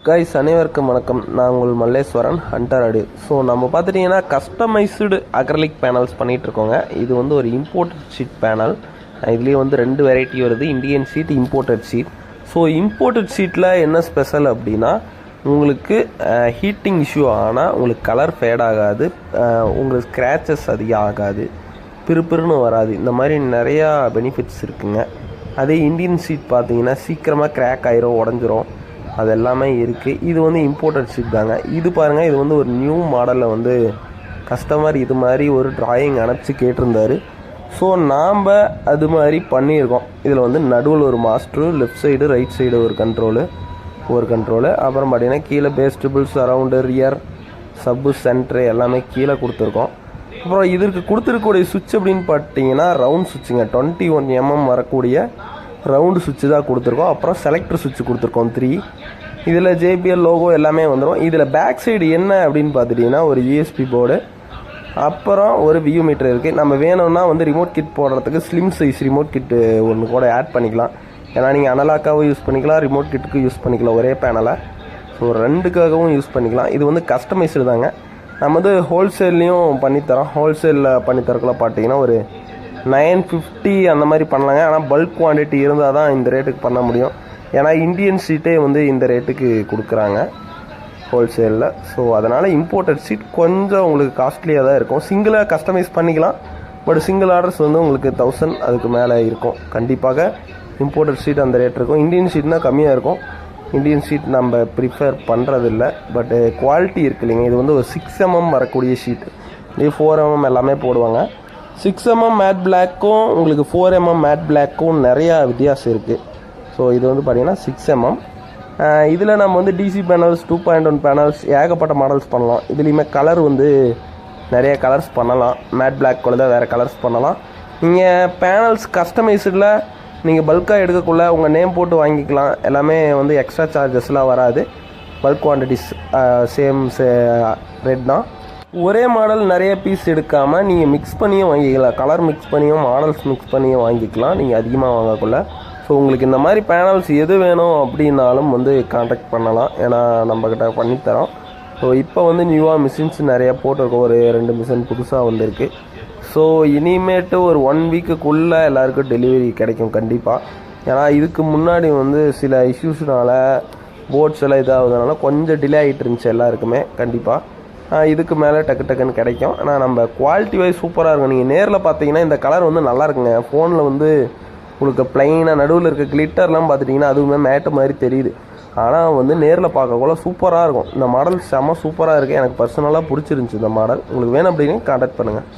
Guys அனைவருக்கும் வணக்கம். நான் உங்கள் மல்லேஸ்வரன் ஹண்டர் அடி. ஸோ நம்ம பார்த்துட்டிங்கன்னா கஸ்டமைஸ்டு அக்ரலிக் பேனல்ஸ் பண்ணிகிட்ருக்கோங்க. இது வந்து ஒரு இம்போர்ட்டட் ஷீட் பேனல். இதுலேயே வந்து 2 வெரைட்டி வருது, Indian sheet, imported sheet. So imported ஷீட்டில் என்ன ஸ்பெஷல் அப்படின்னா, உங்களுக்கு ஹீட்டிங் இஷ்யூ ஆனால் உங்களுக்கு கலர் ஃபேட் ஆகாது, உங்களுக்கு ஸ்க்ராச்சஸ் அதிகம் ஆகாது, பிறுபிறுன்னு வராது. இந்த மாதிரி நிறையா பெனிஃபிட்ஸ் இருக்குங்க. அதே இந்தியன் ஷீட் பார்த்தீங்கன்னா சீக்கிரமாக கிராக் ஆயிரும், உடஞ்சிரும், அது எல்லாமே இருக்குது. இது வந்து இம்போர்ட்டட் ஷீட் தாங்க. இது பாருங்கள், இது வந்து ஒரு நியூ மாடலில் வந்து கஸ்டமர் இது மாதிரி ஒரு டிராயிங் அனுப்பிச்சு கேட்டிருந்தாரு. ஸோ நாம் அது மாதிரி பண்ணியிருக்கோம். இதில் வந்து நடுவில் ஒரு master, left side right side ஒரு கண்ட்ரோலு, அப்புறம் பார்த்தீங்கன்னா கீழே பேஸ்டபிள்ஸ், அரவுண்டு, ரியர், சப்பு, சென்ட்ரு எல்லாமே கீழே கொடுத்துருக்கோம். அப்புறம் இதற்கு கொடுத்துருக்கக்கூடிய சுவிட்ச் அப்படின்னு பார்த்தீங்கன்னா ரவுண்ட் சுவிட்சுங்க. 21 mm வரக்கூடிய ரவுண்டு சுவிட்சு தான் கொடுத்துருக்கோம். அப்புறம் செலக்டர் சுவிட்ச் கொடுத்துருக்கோம் 3. இதில் JBL லோகோ எல்லாமே வந்துடும். இதில் பேக் சைடு என்ன அப்படின்னு பார்த்துட்டிங்கன்னா ஒரு USB போர்டு, அப்புறம் ஒரு வியூ மீட்டர் இருக்குது. நம்ம வேணும்னா வந்து ரிமோட் கிட் போடுறதுக்கு ஸ்லிம் சைஸ் ரிமோட் கிட்டு ஒன்று கூட ஆட் பண்ணிக்கலாம். ஏன்னா நீங்கள் அனலாக்காகவும் யூஸ் பண்ணிக்கலாம், ரிமோட் கிட்டுக்கு யூஸ் பண்ணிக்கலாம் ஒரே பேனலை. ஸோ 2க்காகவும் யூஸ் பண்ணிக்கலாம். இது வந்து கஸ்டமைஸ்டு தாங்க. நம்ம வந்து ஹோல்சேல்லையும் பண்ணித்தரோம். ஹோல்சேலில் பண்ணித்தரக்குள்ள பார்த்தீங்கன்னா ஒரு 950 அந்த மாதிரி பண்ணலாங்க. ஆனால் பல்க் குவான்டிட்டி இருந்தால் தான் இந்த ரேட்டுக்கு பண்ண முடியும். ஏன்னா இந்தியன் ஷீட்டே வந்து இந்த ரேட்டுக்கு கொடுக்குறாங்க ஹோல்சேலில். ஸோ அதனால் இம்போர்ட்டட் ஷீட் கொஞ்சம் உங்களுக்கு காஸ்ட்லியாக தான் இருக்கும். சிங்கிளாக கஸ்டமைஸ் பண்ணிக்கலாம், பட் சிங்கிள் ஆர்டர்ஸ் வந்து உங்களுக்கு 1000 அதுக்கு மேலே இருக்கும். கண்டிப்பாக இம்போர்ட்டட் ஷீட் அந்த ரேட் இருக்கும். இந்தியன் ஷீட்னால் கம்மியாக இருக்கும். இந்தியன் ஷீட் நம்ம ப்ரிஃபர் பண்ணுறதில்ல, பட் குவாலிட்டி இருக்கு இல்லைங்க. இது வந்து ஒரு 6 mm வரக்கூடிய ஷீட். இது 4 mm எல்லாமே போடுவாங்க. 6 mm மேட் பிளாக்கும் உங்களுக்கு 4 mm மேட் பிளாக்கும் நிறையா வித்தியாசம் இருக்குது. ஸோ இது வந்து பார்த்திங்கன்னா 6 mm. இதில் நம்ம வந்து DC பேனல்ஸ், 2.1 பேனல்ஸ், ஏகப்பட்ட மாடல்ஸ் பண்ணலாம். இதுலேயுமே கலர் வந்து நிறைய கலர்ஸ் பண்ணலாம். மேட் பிளாக் கூட தான் வேறு கலர்ஸ் பண்ணலாம். நீங்கள் பேனல்ஸ் கஸ்டமைஸ்டில் நீங்கள் பல்காக எடுக்கக்குள்ள உங்கள் நேம் போட்டு வாங்கிக்கலாம். எல்லாமே வந்து எக்ஸ்ட்ரா சார்ஜஸ்லாம் வராது. பல்க் குவான்டிட்டிஸ் சேம் ரேட் தான். ஒரே மாடல் நிறைய பீஸ் எடுக்காமல் நீங்கள் மிக்ஸ் பண்ணியும் வாங்கிக்கலாம். கலர் மிக்ஸ் பண்ணியும் மாடல்ஸ் மிக்ஸ் பண்ணியும் வாங்கிக்கலாம் நீங்கள் அதிகமாக வாங்கக்குள்ள. ஸோ உங்களுக்கு இந்த மாதிரி பேனல்ஸ் எது வேணும் அப்படின்னாலும் வந்து கான்டாக்ட் பண்ணலாம். ஏன்னா நம்மக்கிட்ட பண்ணித்தரோம். ஸோ இப்போ வந்து நியூவாக மிஷின்ஸ் நிறையா போட்டிருக்கோம். ஒரு 2 மிஷின் புதுசாக வந்திருக்கு. ஸோ இனிமேட்டு ஒரு 1 வீக்குக்குள்ளே எல்லாருக்கும் டெலிவரி கிடைக்கும் கண்டிப்பாக. ஏன்னா இதுக்கு முன்னாடி வந்து சில இஷ்யூஸ்னால போர்ட்ஸ் எல்லாம் இதாகுதுனால கொஞ்சம் டிலே ஆகிட்டு இருந்துச்சு எல்லாருக்குமே. கண்டிப்பாக இதுக்கு மேலே டக்குன்னு கிடைக்கும். ஆனால் நம்ம குவாலிட்டி வைஸ் சூப்பராக இருக்கும். நீங்கள் நேரில் பார்த்தீங்கன்னா இந்த கலர் வந்து நல்லா இருக்குங்க. ஃபோனில் வந்து உங்களுக்கு ப்ளைனாக நடுவில் இருக்க கிளிட்டர்லாம் பார்த்துட்டிங்கன்னா அதுவுமே மேட்டு மாதிரி தெரியுது. ஆனால் வந்து நேரில் பார்க்கக்குள்ள சூப்பராக இருக்கும். இந்த மாடல் செம்ம சூப்பராக இருக்குது. எனக்கு பர்சனலாக பிடிச்சிருந்துச்சி இந்த மாடல். உங்களுக்கு வேணும் அப்படின்னு கான்டாக்ட் பண்ணுங்கள்.